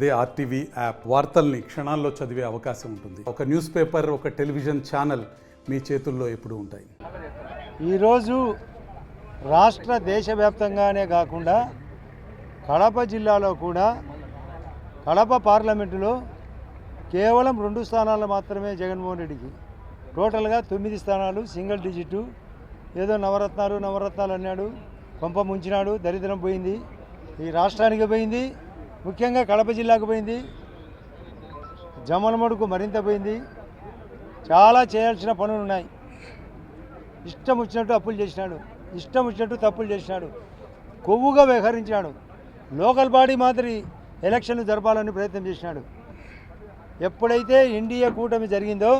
అదే RTV app వార్తల్ని క్షణాల్లో చదివే అవకాశం ఉంటుంది. ఒక న్యూస్ పేపర్, ఒక టెలివిజన్ ఛానల్ మీ చేతుల్లో ఎప్పుడూ ఉంటాయి. ఈరోజు రాష్ట్ర దేశవ్యాప్తంగానే కాకుండా కడప జిల్లాలో కూడా కడప పార్లమెంటులో కేవలం 2 స్థానాలు మాత్రమే జగన్మోహన్ రెడ్డికి. టోటల్గా 9 స్థానాలు సింగిల్ డిజిట్. ఏదో నవరత్నాలు అన్నాడు, కొంప ముంచినాడు, దరిద్రం పోయింది. ఈ రాష్ట్రానికి పోయింది, ముఖ్యంగా కడప జిల్లాకు పోయింది, జమ్మలమడుకు మరింత పోయింది. చాలా చేయాల్సిన పనులు ఉన్నాయి. ఇష్టం వచ్చినట్టు అప్పులు చేసినాడు, ఇష్టం వచ్చినట్టు తప్పులు చేసినాడు, కొవ్వుగా వ్యవహరించాడు. లోకల్ బాడీ మాదిరి ఎలక్షన్లు జరపాలని ప్రయత్నం చేసినాడు. ఎప్పుడైతే ఎన్డీఏ కూటమి జరిగిందో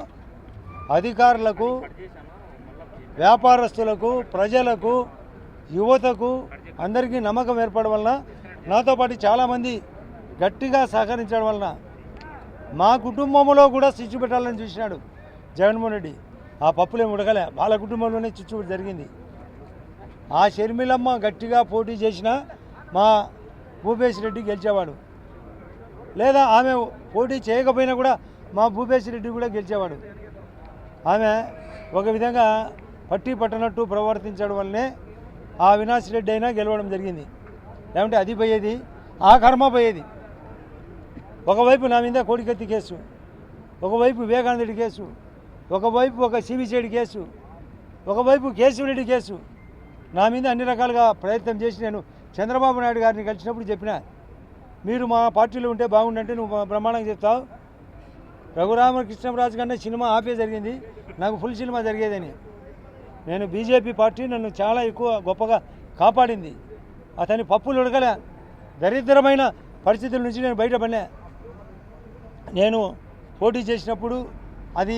అధికారులకు, వ్యాపారస్తులకు, ప్రజలకు, యువతకు అందరికీ నమ్మకం ఏర్పడడం వలన, నాతో పాటు చాలామంది గట్టిగా సహకరించడం వలన మా కుటుంబంలో కూడా చిచ్చు పెట్టాలని చూసినాడు జగన్మోహన్ రెడ్డి. ఆ పప్పులేం ఉడకలే, వాళ్ళ కుటుంబంలోనే చిచ్చు జరిగింది. ఆ షర్మిలమ్మ గట్టిగా పోటీ చేసిన మా భూపేశ్ రెడ్డి గెలిచేవాడు, లేదా ఆమె పోటీ చేయకపోయినా కూడా మా భూపేశ్ రెడ్డి కూడా గెలిచేవాడు. ఆమె ఒక విధంగా పట్టి పట్టనట్టు ప్రవర్తించడం వల్లనే ఆ అవినాష్ రెడ్డి అయినా గెలవడం జరిగింది. లేకుంటే అది పోయేది, ఆ కర్మ పోయేది. ఒకవైపు నా మీద కోడికత్తి కేసు, ఒకవైపు వివేకానంద రెడ్డి కేసు, ఒకవైపు ఒక సిబిసిఐడి కేసు, ఒకవైపు కేశవరెడ్డి కేసు. నా మీద అన్ని రకాలుగా ప్రయత్నం చేసి నేను చంద్రబాబు నాయుడు గారిని కలిసినప్పుడు చెప్పిన, మీరు మా పార్టీలో ఉంటే బాగుండంటే నువ్వు బ్రహ్మాండంగా చెప్తావు, రఘురామకృష్ణరాజు కన్నా సినిమా ఆపే జరిగింది, నాకు ఫుల్ సినిమా జరిగేదని. నేను బీజేపీ పార్టీ నన్ను చాలా ఎక్కువ గొప్పగా కాపాడింది. అతని పప్పులు ఉడకలే, దరిద్రమైన పరిస్థితుల నుంచి నేను బయటపడినా. నేను పోటీ చేసినప్పుడు అది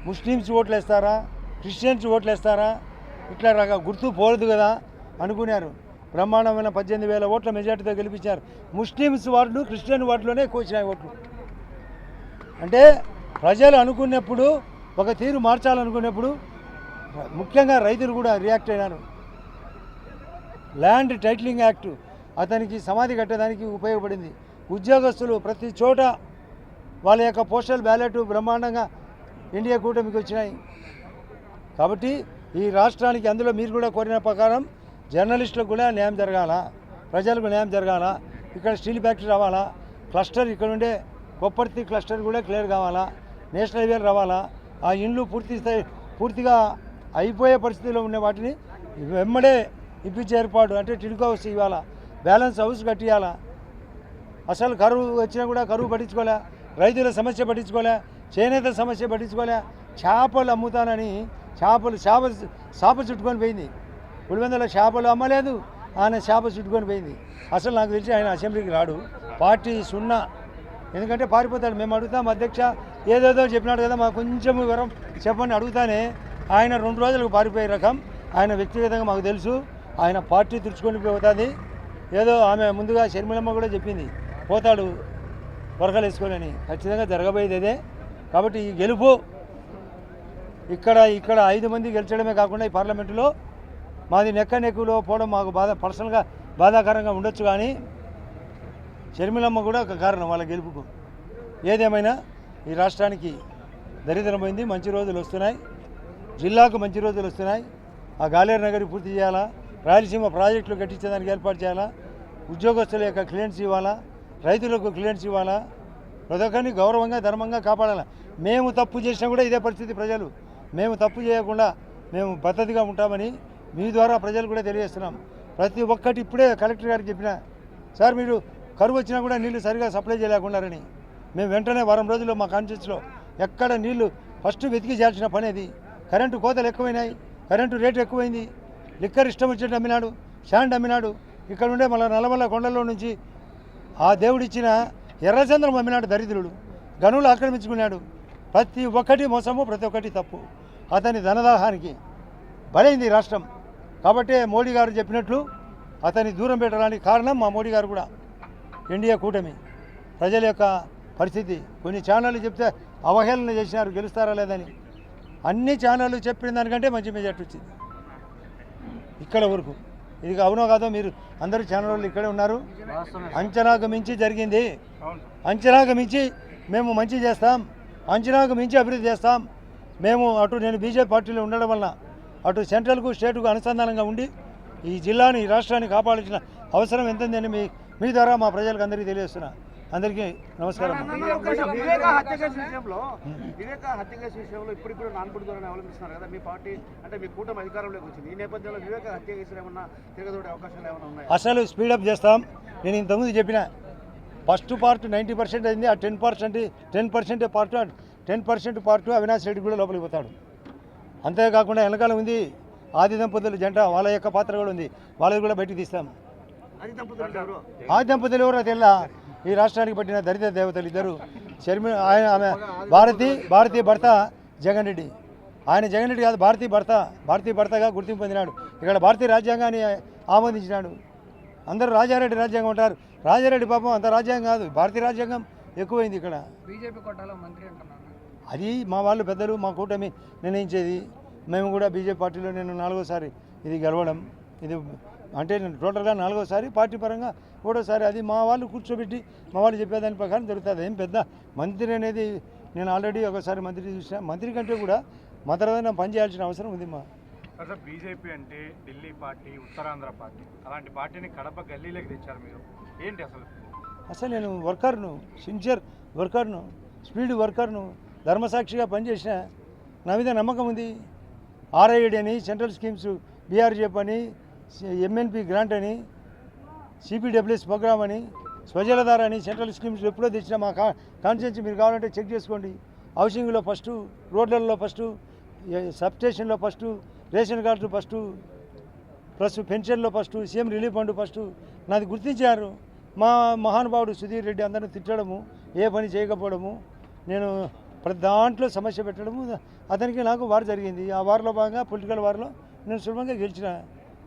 ముస్లిమ్స్ ఓట్లు వేస్తారా, క్రిస్టియన్స్ ఓట్లు వేస్తారా, ఇట్లా గుర్తు పోలేదు కదా అనుకున్నారు. బ్రహ్మాండమైన 18,000 ఓట్ల మెజార్టీతో గెలిపించారు. ముస్లిమ్స్ వార్డులు, క్రిస్టియన్ వార్డులోనే ఎక్కువ వచ్చినాయి ఓట్లు. అంటే ప్రజలు అనుకున్నప్పుడు, ఒక తీరు మార్చాలనుకున్నప్పుడు ముఖ్యంగా రైతులు కూడా రియాక్ట్ అయినారు. ల్యాండ్ టైటిలింగ్ యాక్టు అతనికి సమాధి కట్టడానికి ఉపయోగపడింది. ఉద్యోగస్తులు ప్రతి చోట వాళ్ళ యొక్క పోస్టల్ బ్యాలెట్ బ్రహ్మాండంగా ఇండియా కూటమికి వచ్చినాయి. కాబట్టి ఈ రాష్ట్రానికి, అందులో మీరు కూడా కోరిన ప్రకారం జర్నలిస్టులకు కూడా న్యాయం జరగాల, ప్రజలకు న్యాయం జరగాల, ఇక్కడ స్టీల్ ఫ్యాక్టరీ రావాలా, క్లస్టర్ ఇక్కడ ఉండే కొప్పర్తి క్లస్టర్ కూడా క్లియర్ కావాలా, నేషనల్ హైవేలు రావాలా, ఆ ఇండ్లు పూర్తిగా అయిపోయే పరిస్థితిలో ఉన్న వాటిని వెంబడే ఇప్పించే ఏర్పాటు, అంటే టిడ్కో హౌస్ ఇవ్వాలా, బ్యాలెన్స్ హౌస్ కట్టియాలా. అసలు కరువు వచ్చినా కూడా కరువు పట్టించుకోలే, రైతుల సమస్య పట్టించుకోలే, చేనేత సమస్య పట్టించుకోలే. చేపలు అమ్ముతానని చేప చుట్టుకొని పోయింది. పులివెందులో చేపలు అమ్మలేదు, ఆయన చేప చుట్టుకొని పోయింది. అసలు నాకు తెలిసి ఆయన అసెంబ్లీకి రాడు, పార్టీ సున్నా. ఎందుకంటే పారిపోతాడు. మేము అడుగుతాం, అధ్యక్ష ఏదేదో చెప్పినాడు కదా, మాకు కొంచెం వివరం చెప్పని అడుగుతానే ఆయన 2 రోజులకు పారిపోయే రకం. ఆయన వ్యక్తిగతంగా మాకు తెలుసు, ఆయన పార్టీ తుడుచుకొని పోతుంది. ఏదో ఆమె ముందుగా షర్మిలమ్మ కూడా చెప్పింది, పోతాడు వరకలు వేసుకొని. ఖచ్చితంగా జరగబోయేది అదే. కాబట్టి ఈ గెలుపు ఇక్కడ 5 మంది గెలిచడమే కాకుండా ఈ పార్లమెంటులో మాది నెక్కులో పోవడం మాకు పర్సనల్గా బాధాకరంగా ఉండొచ్చు, కానీ షర్మిలమ్మ కూడా ఒక కారణం వాళ్ళ గెలుపుకు. ఏదేమైనా ఈ రాష్ట్రానికి దరిద్రమైంది. మంచి రోజులు వస్తున్నాయి, జిల్లాకు మంచి రోజులు వస్తున్నాయి. ఆ గాలేరు నగరి పూర్తి చేయాలా, రాయలసీమ ప్రాజెక్టులు కట్టించేదానికి ఏర్పాటు చేయాలా, ఉద్యోగస్తుల యొక్క క్లియరెన్స్ ఇవ్వాలా, రైతులకు క్లియరెన్స్ ఇవ్వాలా, ప్రతి ఒక్కరిని గౌరవంగా ధర్మంగా కాపాడాలా. మేము తప్పు చేసినా కూడా ఇదే పరిస్థితి. ప్రజలు మేము తప్పు చేయకుండా మేము పద్ధతిగా ఉంటామని మీ ద్వారా ప్రజలు కూడా తెలియజేస్తున్నాం. ప్రతి ఒక్కటి ఇప్పుడే కలెక్టర్ గారికి చెప్పిన, సార్ మీరు కరువు వచ్చినా కూడా నీళ్లు సరిగా సప్లై చేయలేకున్నారని. మేము వెంటనే వారం రోజుల్లో మా కాన్స్టిట్యూన్సీలో ఎక్కడ నీళ్లు ఫస్ట్ వెతికి చేయాల్సిన పని అది. కరెంటు కోతలు ఎక్కువైనాయి, కరెంటు రేటు ఎక్కువైంది, లిక్కర్ ఇష్టం వచ్చినట్టు అమ్మినాడు, శాండ్ అమ్మినాడు. ఇక్కడ ఉండే మళ్ళీ నల్లమల్ల కొండల్లో నుంచి ఆ దేవుడిచ్చిన ఎర్రచంద్రం అమ్మినాడు దరిద్రుడు, గనులు ఆక్రమించుకున్నాడు. ప్రతి ఒక్కటి మోసము, ప్రతి ఒక్కటి తప్పు. అతని ధనదాహానికి బలైంది రాష్ట్రం. కాబట్టే మోడీ గారు చెప్పినట్లు అతన్ని దూరం పెట్టడానికి కారణం మా మోడీ గారు కూడా, ఎన్డీఏ కూటమి. ప్రజల యొక్క పరిస్థితి కొన్ని ఛానళ్ళు చెప్తే అవహేళన చేసినారు గెలుస్తారా లేదని. అన్ని ఛానళ్ళు చెప్పిన దానికంటే మంచి మెజార్టీ వచ్చింది ఇక్కడ వరకు. ఇది అవునో కాదో మీరు అందరూ ఛానల్ వాళ్ళు ఇక్కడే ఉన్నారు. అంచనాకు మించి జరిగింది. అంచనాకు మించి మేము మంచి చేస్తాం, అంచనాకు మించి అభివృద్ధి చేస్తాం. మేము అటు నేను బీజేపీ పార్టీలో ఉండడం వల్ల అటు సెంట్రల్కు స్టేట్కు అనుసంధానంగా ఉండి ఈ జిల్లాని ఈ రాష్ట్రాన్ని కాపాడాల్సిన అవసరం ఎంతుందని మీ ద్వారా మా ప్రజలకు అందరికీ తెలియజేస్తున్నా. అందరికీ నమస్కారం. వివేక హత్య కేసు విషయంలో ఇప్పుడు నాన్పుడు ధోరణి అవలంబిస్తున్నారు కదా మీ పార్టీ, అంటే మీ కూటమి అధికారంలోకి వచ్చింది. ఈ నేపథ్యంలో వివేక హత్య కేసులు ఏమన్నా తిరగదోడే అవకాశాలు ఏమైనా ఉన్నాయి? అసలు స్పీడప్ చేస్తాం. నేను ఇంతకుముందు చెప్పిన ఫస్ట్ పార్ట్ 90% అయింది. ఆ 10% పార్ట్ 10% పార్ట్ అవినాష్ రెడ్డి కూడా లోపలికి పోతాడు. అంతేకాకుండా వెనకాల ఉంది ఆది దంపతులు జంట, వాళ్ళ యొక్క పాత్ర కూడా ఉంది, వాళ్ళది కూడా బయటికి తీస్తాం. ఆది దంపతులు ఎవరో తెల్లా, ఈ రాష్ట్రానికి పట్టిన దరిద్ర దేవతలు ఇద్దరు. ఆమె భారతీ భర్త జగన్ రెడ్డి. ఆయన జగన్ రెడ్డి కాదు, భారతీ భర్తగా గుర్తింపు పొందినాడు. ఇక్కడ భారతీయ రాజ్యాంగాన్ని ఆమోదించినాడు. అందరూ రాజారెడ్డి రాజ్యాంగం అంటారు. రాజారెడ్డి పాపం అంత రాజ్యాంగం కాదు, భారతీయ రాజ్యాంగం ఎక్కువైంది ఇక్కడ. బీజేపీ కోటాలో మంత్రి అంటున్నారు. అది మా వాళ్ళు పెద్దలు, మా కూటమి నిర్ణయించేది. మేము కూడా బీజేపీ పార్టీలో నేను 4వసారి ఇది గెలవడం, ఇది అంటే నేను టోటల్గా 4వసారి, పార్టీ పరంగా 3వసారి. అది మా వాళ్ళు కూర్చోబెట్టి మా వాళ్ళు చెప్పేదాని ప్రకారం జరుగుతుంది. ఏం పెద్ద మంత్రి అనేది నేను ఆల్రెడీ ఒకసారి మంత్రి చూసిన. మంత్రి కంటే కూడా మతరమైన పని చేయాల్సిన అవసరం ఉంది. అసలు బీజేపీ అంటే ఢిల్లీ పార్టీ, ఉత్తరాంధ్ర పార్టీ, అలాంటి పార్టీని కడప గల్లీలోకి తెచ్చారు మీరు. ఏంటి అసలు నేను వర్కర్ను, సిన్సియర్ వర్కర్ను, స్పీడ్ వర్కర్ను, ధర్మసాక్షిగా పనిచేసిన. నా మీద నమ్మకం ఉంది. ఆర్ఐడి అని, సెంట్రల్ స్కీమ్స్, బీఆర్జేప్ అని, ఎంఎన్పి గ్రాంట్ అని, సిపిడబ్ల్యూఎస్ ప్రోగ్రామ్ అని, స్వజలధార అని సెంట్రల్ స్కీమ్స్ ఎప్పుడో తెచ్చిన మా కాన్స్టిట్యున్సీ మీరు కావాలంటే చెక్ చేసుకోండి. హౌసింగ్లో ఫస్టు, రోడ్లలో ఫస్టు, సబ్ స్టేషన్లో first, ration card first, plus పెన్షన్లో first, CM relief fund first. నాది గుర్తించారు. మా మహానుభావుడు సుధీర్ రెడ్డి అందరిని తిట్టడము, ఏ పని చేయకపోవడము, నేను ప్రతి దాంట్లో సమస్య పెట్టడము, అతనికి నాకు వార్ జరిగింది. ఆ వార్లో భాగంగా పొలిటికల్ వార్లో నేను సులభంగా గెలిచిన.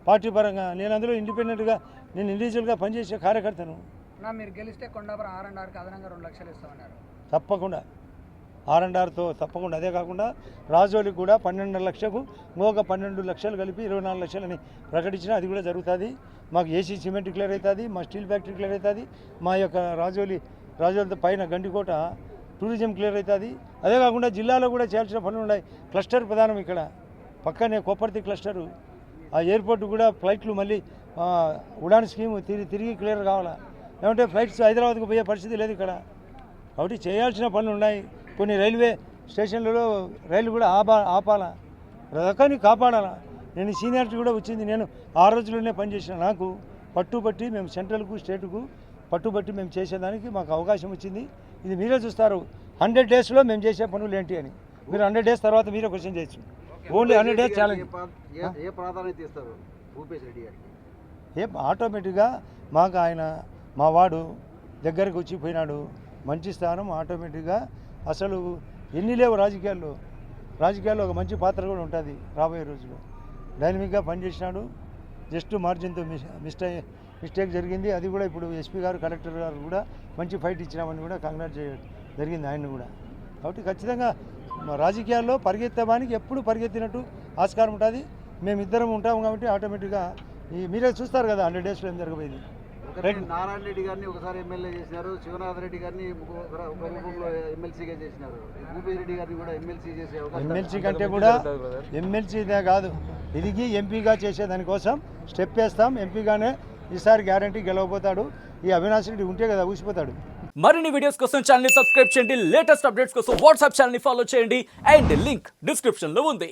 పార్టీ పరంగా నేను అందులో ఇండిపెండెంట్గా, నేను ఇండివిజువల్గా పనిచేసే కార్యకర్తను. మీరు గెలిస్తే కొండాపురం R&Rకి అదనంగా 2 లక్షలు ఇస్తామన్నారు. తప్పకుండా R&Rతో తప్పకుండా. అదే కాకుండా రాజోలికి కూడా 12.5 లక్షలకు ఇంకొక 12 లక్షలు కలిపి 24 లక్షలని ప్రకటించిన. అది కూడా జరుగుతుంది. మాకు ఏసీ సిమెంట్ క్లియర్ అవుతుంది, మా స్టీల్ ఫ్యాక్టరీ క్లియర్ అవుతుంది, మా యొక్క రాజోలితో పైన గండికోట టూరిజం క్లియర్ అవుతుంది. అదే కాకుండా జిల్లాలో కూడా చేయాల్సిన పనులు ఉన్నాయి. క్లస్టర్ ప్రధానం ఇక్కడ పక్కనే కొప్పర్తి క్లస్టరు. ఆ ఎయిర్పోర్ట్ కూడా ఫ్లైట్లు మళ్ళీ ఉడాన్ స్కీమ్ తిరిగి క్లియర్ కావాలా, లేకుంటే ఫ్లైట్స్ హైదరాబాద్కు పోయే పరిస్థితి లేదు ఇక్కడ. కాబట్టి చేయాల్సిన పనులు ఉన్నాయి. కొన్ని రైల్వే స్టేషన్లలో రైలు కూడా ఆపాలా, రకాన్ని కాపాడాలా. నేను సీనియారిటీ కూడా వచ్చింది. నేను 6 రోజుల్లోనే పనిచేసిన. నాకు పట్టుబట్టి మేము సెంట్రల్కు స్టేట్కు పట్టుబట్టి మేము చేసేదానికి మాకు అవకాశం వచ్చింది. ఇది మీరే చూస్తారు 100 డేస్లో మేము చేసే పనులు ఏంటి అని. మీరు 100 డేస్ తర్వాత మీరే క్వశ్చన్ చేయొచ్చు. Only 100 days challenge. ఏ ప్రాధాన్యత ఇస్తారు భూపేష్ రెడ్డి గారికి? ఆటోమేటిక్గా మాకు ఆయన మా వాడు దగ్గరకు వచ్చి పోయినాడు. మంచి స్థానం ఆటోమేటిక్గా. అసలు ఎన్ని లేవు రాజకీయాల్లో ఒక మంచి పాత్ర కూడా ఉంటుంది రాబోయే రోజుల్లో. డైనమిక్గా పనిచేసినాడు. జస్ట్ మార్జిన్తో మిస్టేక్ జరిగింది. అది కూడా ఇప్పుడు ఎస్పీ గారు, కలెక్టర్ గారు కూడా మంచి ఫైట్ ఇచ్చినామని కూడా కంగ్రాట్ చేయడం జరిగింది ఆయన్ని కూడా. కాబట్టి ఖచ్చితంగా రాజకీయాల్లో పరిగెత్తడానికి ఎప్పుడు పరిగెత్తినట్టు ఆస్కారం ఉంటుంది. మేమిద్దరం ఉంటాము కాబట్టి ఆటోమేటిక్గా మీరే చూస్తారు కదా 100 డేస్లో ఏం జరగబోయింది. నారాయణ రెడ్డి గారిని ఒకసారి ఎమ్మెల్యే చేసినారు, శివనాథ్ రెడ్డి గారిని ఒక రూపంలో ఎమ్మెల్సీగా చేసినారు, భూపేష్ రెడ్డి గారిని కూడా ఎమ్మెల్సీ చేసే అవకాశం. ఎమ్మెల్సీ కంటే కూడా ఎమ్మెల్సీదే కాదు, ఎదిగి ఎంపీగా చేసేదానికోసం స్టెప్ వేస్తాం. ఎంపీగానే ఈసారి గ్యారంటీ గెలవబోతాడు. ఈ అవినాష్ రెడ్డి ఉంటే కదా ఊసిపోతాడు. మరిన్ని వీడియోస్ కోసం ఛానల్ ని సబ్స్క్రైబ్ చేయండి. లేటెస్ట్ అప్డేట్స్ కోసం వాట్సాప్ ఛానల్ ని ఫాలో చేయండి. అండ్ లింక్ డిస్క్రిప్షన్ లో ఉంది.